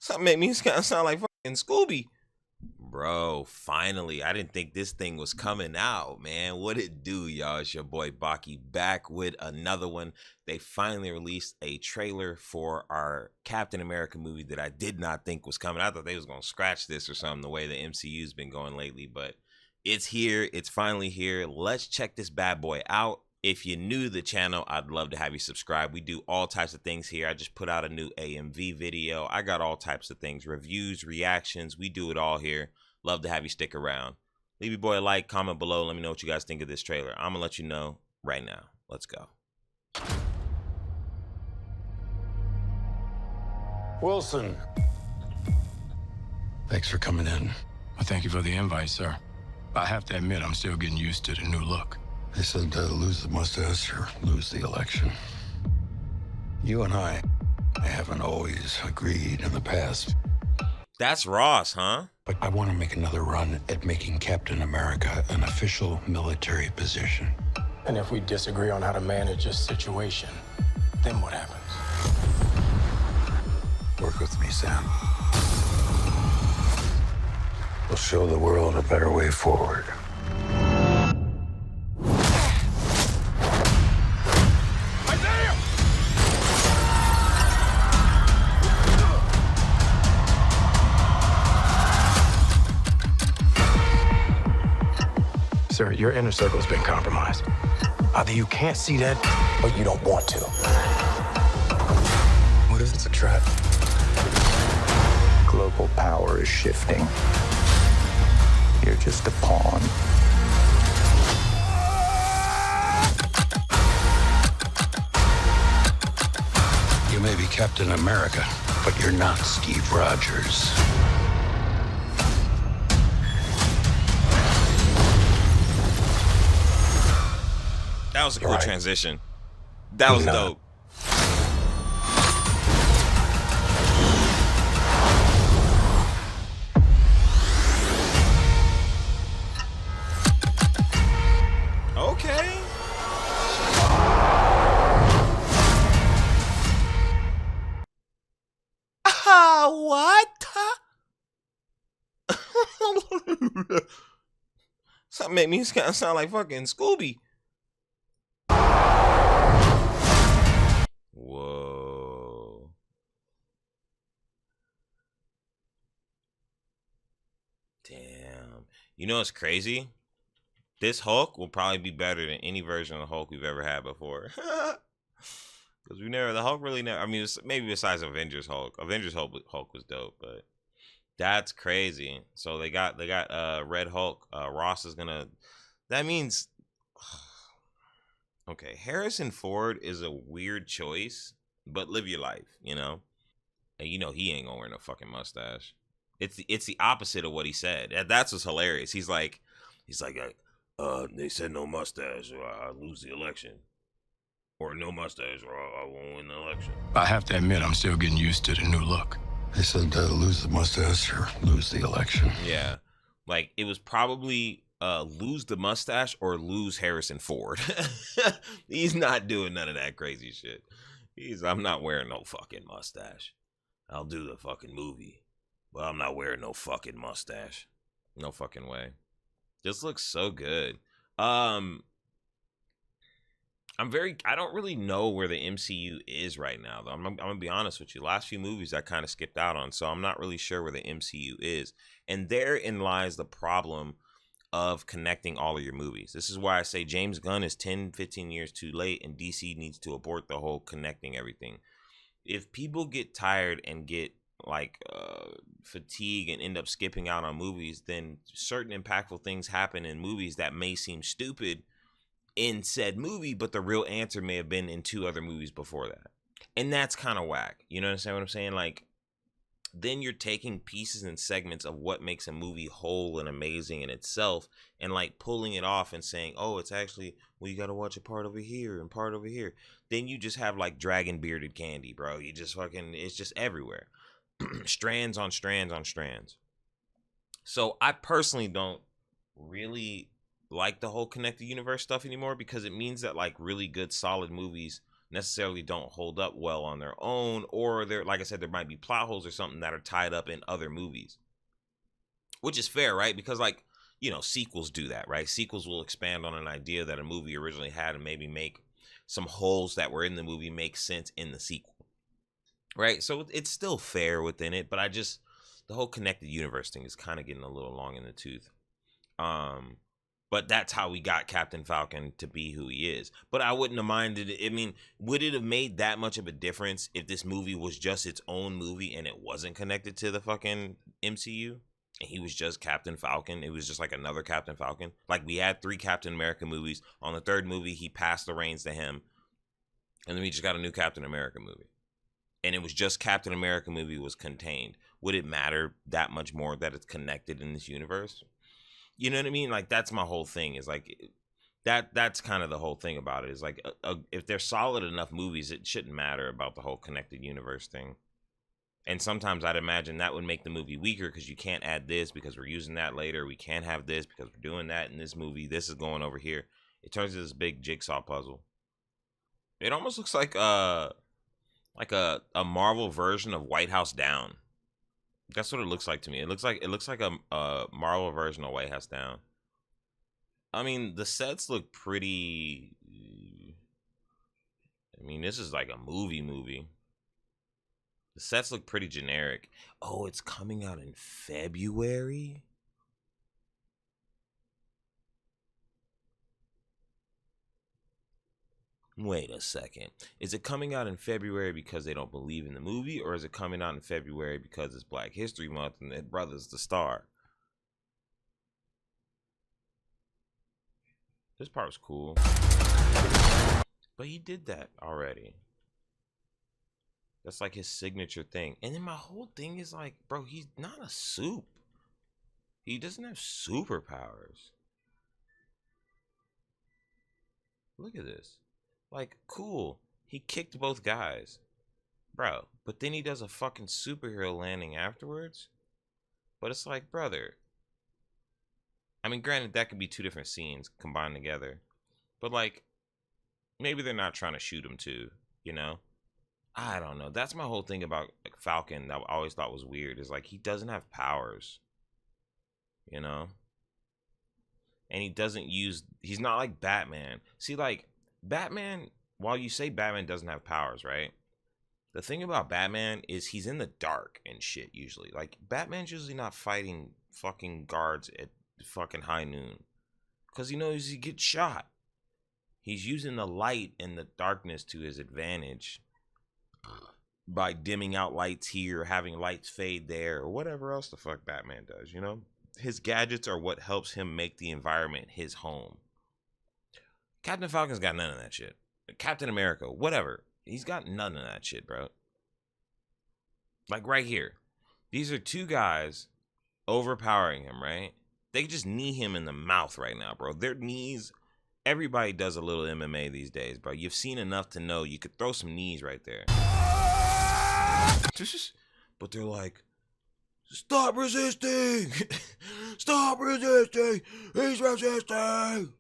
Something made me kind of sound like fucking Scooby. Bro, finally. I didn't think this thing was coming out, man. What it do, y'all? It's your boy Baki back with another one. They finally released a trailer for our Captain America movie that I did not think was coming. I thought they was going to scratch this or something the way the MCU's been going lately, but it's here. It's finally here. Let's check this bad boy out. If you're new to the channel, I'd love to have you subscribe. We do all types of things here. I just put out a new AMV video. I got all types of things, reviews, reactions. We do it all here. Love to have you stick around. Leave your boy a like, comment below. Let me know what you guys think of this trailer. I'm going to let you know right now. Let's go. Wilson. Thanks for coming in. Well, thank you for the invite, sir. I have to admit, I'm still getting used to the new look. They said lose the mustache or lose the election. You and I haven't always agreed in the past. That's Ross, huh? But I want to make another run at making Captain America an official military position. And if we disagree on how to manage this situation, then what happens? Work with me, Sam. We'll show the world a better way forward. Sir, your inner circle's been compromised. Either you can't see that, or you don't want to. What if it's a trap? Global power is shifting. You're just a pawn. You may be Captain America, but you're not Steve Rogers. That was a cool transition. That was dope. Okay. What? Something made me kind of sound like fucking Scooby. Whoa. Damn. You know what's crazy? This Hulk will probably be better than any version of Hulk we've ever had before. Because the Hulk really never, I mean, maybe besides Avengers Hulk. Avengers Hulk was dope, but that's crazy. So they got Red Hulk. Ross is gonna, that means, okay, Harrison Ford is a weird choice, but live your life, you know? And you know he ain't gonna wear no fucking mustache. It's the opposite of what he said. That's what's hilarious. He's like, they said no mustache or I lose the election. Or no mustache or I won't win the election. I have to admit, I'm still getting used to the new look. They said lose the mustache or lose the election. Yeah. Like, it was probably lose the mustache or lose Harrison Ford. He's not doing none of that crazy shit. I'm not wearing no fucking mustache. I'll do the fucking movie, but I'm not wearing no fucking mustache. No fucking way. This looks so good. I don't really know where the MCU is right now, though. I'm gonna be honest with you. Last few movies I kind of skipped out on, so I'm not really sure where the MCU is. And therein lies the problem of connecting all of your movies. This is why I say James Gunn is 10, 15 years too late, and DC needs to abort the whole connecting everything. If people get tired and get like fatigue and end up skipping out on movies, then certain impactful things happen in movies that may seem stupid in said movie, but the real answer may have been in 2 other movies before that. And that's kind of whack. You know what I'm saying? Like, then you're taking pieces and segments of what makes a movie whole and amazing in itself and like pulling it off and saying, oh, it's actually, well, you got to watch a part over here and part over here. Then you just have like dragon bearded candy, bro. You just fucking, it's just everywhere. Strands on strands on strands. So I personally don't really like the whole connected universe stuff anymore, because it means that like really good solid movies necessarily don't hold up well on their own, or there, like I said, there might be plot holes or something that are tied up in other movies, which is fair, right? Because like, you know, sequels do that, right? Sequels will expand on an idea that a movie originally had and maybe make some holes that were in the movie make sense in the sequel, right? So it's still fair within it, but the whole connected universe thing is kind of getting a little long in the tooth. But that's how we got Captain Falcon to be who he is. But I wouldn't have minded it. I mean, would it have made that much of a difference if this movie was just its own movie and it wasn't connected to the fucking MCU? And he was just Captain Falcon. It was just like another Captain Falcon. Like, we had 3 Captain America movies. On the 3rd movie, he passed the reins to him. And then we just got a new Captain America movie. And it was just Captain America movie was contained. Would it matter that much more that it's connected in this universe? You know what I mean? Like, that's my whole thing, is like that's kind of the whole thing about it, is like if they're solid enough movies, it shouldn't matter about the whole connected universe thing. And sometimes I'd imagine that would make the movie weaker, because you can't add this because we're using that later. We can't have this because we're doing that in this movie. This is going over here. It turns into this big jigsaw puzzle. It almost looks like a Marvel version of White House Down. That's what it looks like to me. It looks like a Marvel version of White House Down. I mean, the sets look pretty. I mean, this is like a movie. The sets look pretty generic. Oh, it's coming out in February? Wait a second. Is it coming out in February because they don't believe in the movie, or is it coming out in February because it's Black History Month and their brother's the star? This part was cool. But he did that already. That's like his signature thing. And then my whole thing is like, bro, he's not a soup. He doesn't have superpowers. Look at this. Like, cool. He kicked both guys. Bro, but then he does a fucking superhero landing afterwards? But it's like, brother. I mean, granted, that could be 2 different scenes combined together. But like, maybe they're not trying to shoot him too, you know? I don't know. That's my whole thing about like Falcon that I always thought was weird, is like, he doesn't have powers, you know? And he's not like Batman. See, like, Batman, while you say Batman doesn't have powers, right? The thing about Batman is he's in the dark and shit usually. Like, Batman's usually not fighting fucking guards at fucking high noon, because he knows he gets shot. He's using the light and the darkness to his advantage by dimming out lights here, having lights fade there, or whatever else the fuck Batman does, you know? His gadgets are what helps him make the environment his home. Captain Falcon's got none of that shit. Captain America, whatever. He's got none of that shit, bro. Like, right here. These are 2 guys overpowering him, right? They just knee him in the mouth right now, bro. Their knees, everybody does a little MMA these days, bro. You've seen enough to know you could throw some knees right there. But they're like, stop resisting! Stop resisting! He's resisting!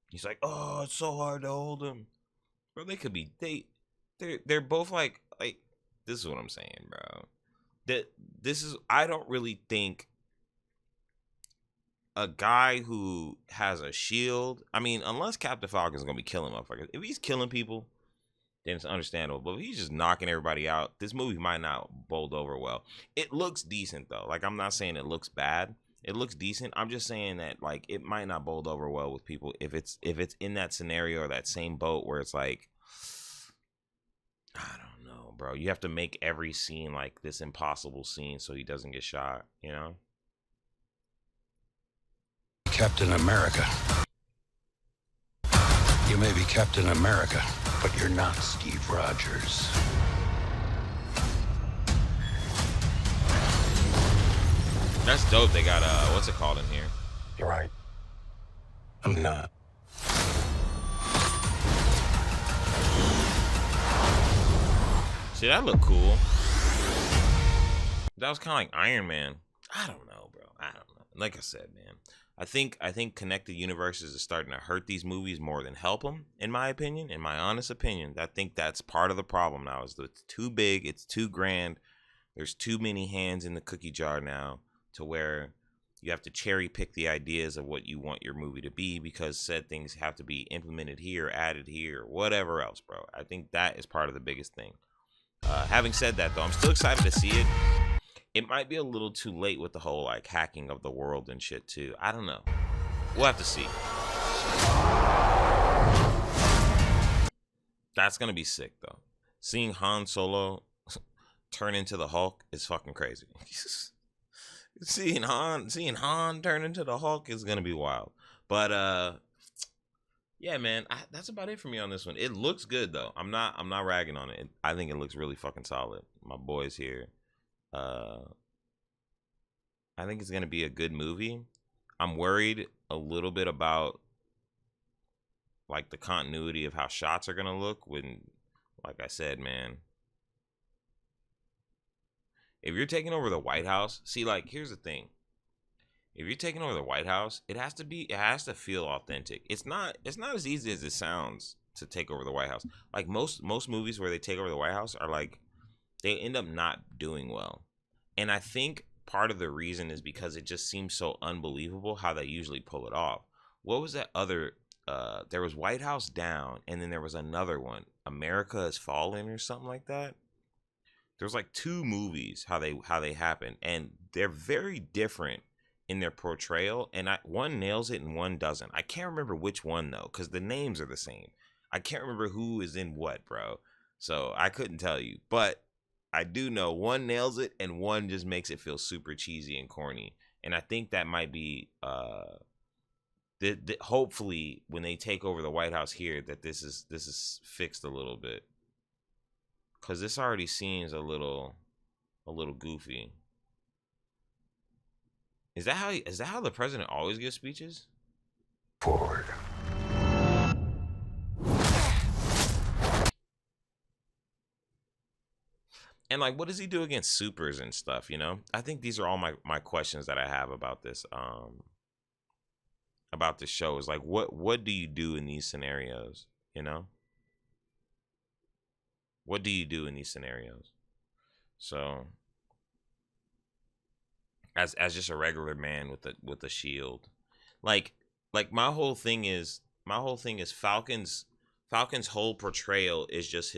He's like, oh, it's so hard to hold him. Bro, they could be, they're both like, this is what I'm saying, bro. I don't really think a guy who has a shield, I mean, unless Captain Falcon's gonna be killing motherfuckers. If he's killing people, then it's understandable. But if he's just knocking everybody out, this movie might not bold over well. It looks decent though. Like, I'm not saying it looks bad. It looks decent. I'm just saying that, like, it might not bold over well with people if it's in that scenario or that same boat where it's like, I don't know, bro. You have to make every scene like this impossible scene so he doesn't get shot, you know? Captain America. You may be Captain America, but you're not Steve Rogers. That's dope. They got what's it called in here? You're right. I'm not. See, that looked cool. That was kind of like Iron Man. I don't know, bro. I don't know. like I said, man, I think connected universes is starting to hurt these movies more than help them. In my opinion, in my honest opinion, I think that's part of the problem now. Is that it's too big, it's too grand. There's too many hands in the cookie jar now to where you have to cherry pick the ideas of what you want your movie to be because said things have to be implemented here, added here, whatever else, bro. I think that is part of the biggest thing. Having said that, though, I'm still excited to see it. It might be a little too late with the whole like hacking of the world and shit too. I don't know. We'll have to see. That's gonna be sick though. Seeing Han Solo turn into the Hulk is fucking crazy. seeing Han turn into the Hulk is gonna be wild. But yeah, man, that's about it for me on this one. It looks good though. I'm not ragging on it. I think it looks really fucking solid. My boys here. I think it's gonna be a good movie. I'm worried a little bit about like the continuity of how shots are gonna look when, like I said, man, if you're taking over the White House, see, like, here's the thing. If you're taking over the White House, it has to feel authentic. It's not as easy as it sounds to take over the White House. Like most movies where they take over the White House are like they end up not doing well. And I think part of the reason is because it just seems so unbelievable how they usually pull it off. What was that other there was White House Down and then there was another one, America Has Fallen or something like that. There's like two movies how they happen and they're very different in their portrayal and one nails it and one doesn't. I can't remember which one though cuz the names are the same. I can't remember who is in what, bro. So I couldn't tell you, but I do know one nails it and one just makes it feel super cheesy and corny. And I think that might be hopefully when they take over the White House here that this is fixed a little bit. Cuz this already seems a little goofy. Is that how the president always gives speeches? Forward. And like what does he do against supers and stuff, you know? I think these are all my questions that I have about this show is like what do you do in these scenarios, you know? What do you do in these scenarios? So as just a regular man with a shield. Like my whole thing is Falcon's whole portrayal is just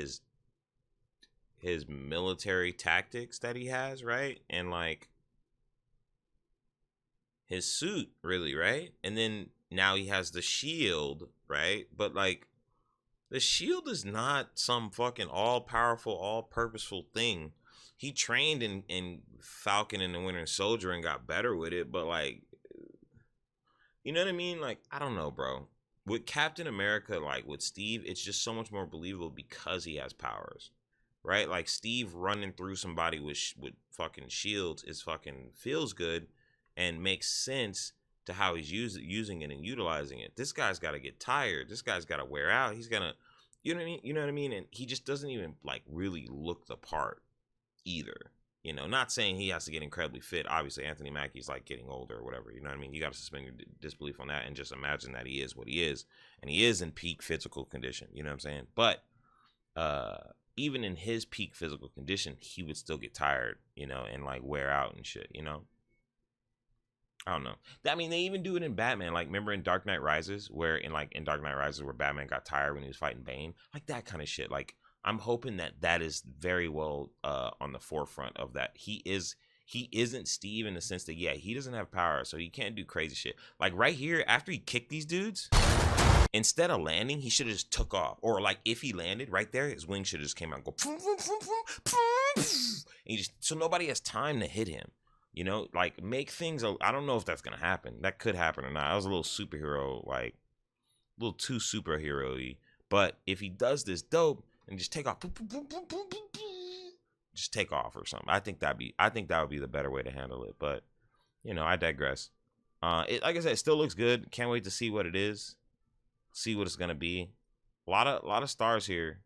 his military tactics that he has, right? And like his suit, really, right? And then now he has the shield, right? But like the shield is not some fucking all powerful, all purposeful thing. He trained in Falcon and the Winter Soldier and got better with it, but like, you know what I mean? Like, I don't know, bro. With Captain America, like with Steve, it's just so much more believable because he has powers, right? Like Steve running through somebody with fucking shields is fucking feels good and makes sense to how he's using it and utilizing it. This guy's got to get tired. This guy's got to wear out. He's gonna, you know what I mean? You know what I mean? And he just doesn't even like really look the part either. You know, not saying he has to get incredibly fit. Obviously, Anthony Mackie's like getting older or whatever. You know what I mean? You got to suspend your disbelief on that and just imagine that he is what he is, and he is in peak physical condition. You know what I'm saying? But even in his peak physical condition, he would still get tired, you know, and like wear out and shit. You know? I don't know. I mean, they even do it in Batman. Like, remember in Dark Knight Rises, where Batman got tired when he was fighting Bane, like that kind of shit. Like, I'm hoping that is very well on the forefront of that. He isn't Steve in the sense that he doesn't have power, so he can't do crazy shit. Like right here, after he kicked these dudes, instead of landing, he should have just took off. Or like if he landed right there, his wings should have just came out and go, and so nobody has time to hit him. You know, like make things. I don't know if that's gonna happen. That could happen or not. I was a little superhero, like a little too superhero-y. But if he does this dope and just take off, just take off or something, I think that would be the better way to handle it. But you know, I digress. Like I said, it still looks good. Can't wait to see what it is. See what it's gonna be. A lot of stars here.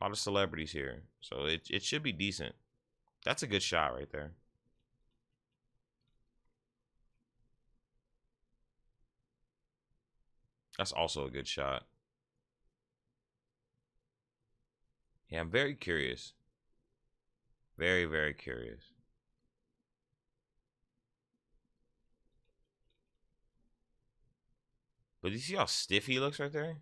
A lot of celebrities here. So it should be decent. That's a good shot right there. That's also a good shot. Yeah, I'm very curious. Very, very curious. But do you see how stiff he looks right there?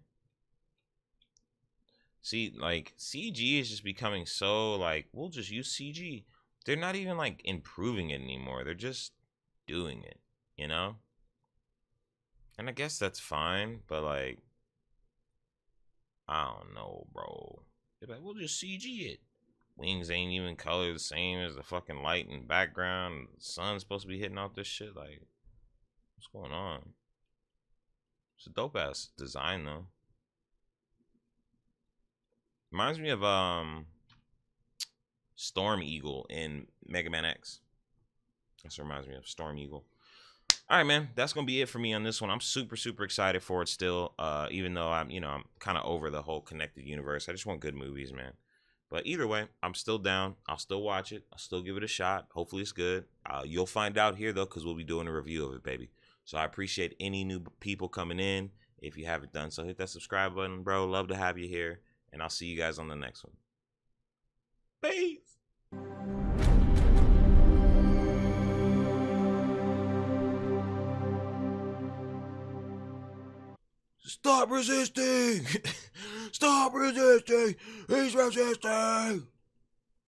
See, like, CG is just becoming so, like, we'll just use CG. They're not even, like, improving it anymore. They're just doing it, you know? And I guess that's fine, but, like, I don't know, bro. They're like, we'll just CG it. Wings ain't even colored the same as the fucking light in the background. The sun's supposed to be hitting off this shit. Like, what's going on? It's a dope ass design though. Reminds me of Storm Eagle in Mega Man X. That's what reminds me of Storm Eagle. All right, man. That's gonna be it for me on this one. I'm super, super excited for it still. Even though I'm kind of over the whole connected universe. I just want good movies, man. But either way, I'm still down. I'll still watch it. I'll still give it a shot. Hopefully it's good. You'll find out here though, because we'll be doing a review of it, baby. So I appreciate any new people coming in. If you haven't done so, hit that subscribe button, bro. Love to have you here. And I'll see you guys on the next one. Peace. Stop resisting! Stop resisting! He's resisting!